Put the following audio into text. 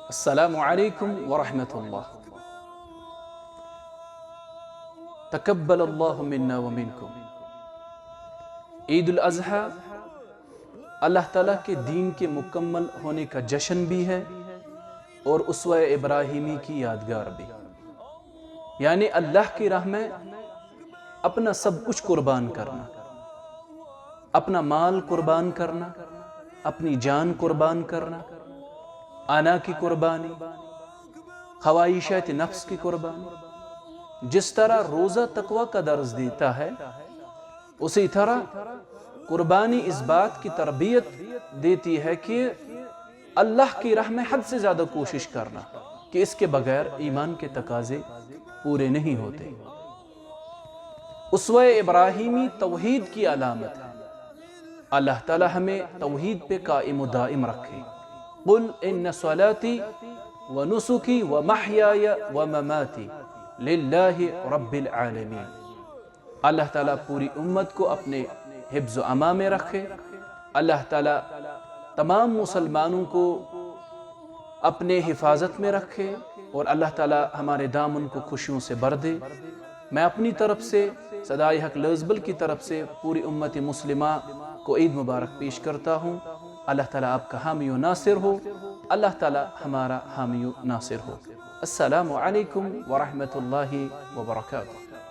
السلام علیکم ورحمۃ اللہ۔ تقبل اللہ منا ومنکم۔ عید الاضحیٰ اللہ تعالیٰ کے دین کے مکمل ہونے کا جشن بھی ہے اور اسوہ ابراہیمی کی یادگار بھی، یعنی اللہ کی راہ میں اپنا سب کچھ قربان کرنا، اپنا مال قربان کرنا، اپنی جان قربان کرنا، آنا کی قربانی، خواہشات نفس کی قربانی۔ جس طرح روزہ تقوی کا درس دیتا ہے، اسی طرح قربانی اس بات کی تربیت دیتی ہے کہ اللہ کی راہ میں حد سے زیادہ کوشش کرنا، کہ اس کے بغیر ایمان کے تقاضے پورے نہیں ہوتے۔ اسوہ ابراہیمی توحید کی علامت ہے۔ اللہ تعالی ہمیں توحید پہ قائم و دائم رکھے۔ قل ان صلاتي ونسكي ومحياي ومماتي للہ رب العالمین۔ اللہ تعالیٰ پوری امت کو اپنے حفظ و امان میں رکھے۔ اللہ تعالیٰ تمام مسلمانوں کو اپنے حفاظت میں رکھے، اور اللہ تعالیٰ ہمارے دامن کو خوشیوں سے بھر دے۔ میں اپنی طرف سے صدائے حق لزبل کی طرف سے پوری امت مسلمہ کو عید مبارک پیش کرتا ہوں۔ اللہ تعالیٰ آپ کا حامی و ناصر ہو، اللہ تعالیٰ ہمارا حامی و ناصر ہو۔ السلام علیکم ورحمۃ اللہ وبرکاتہ۔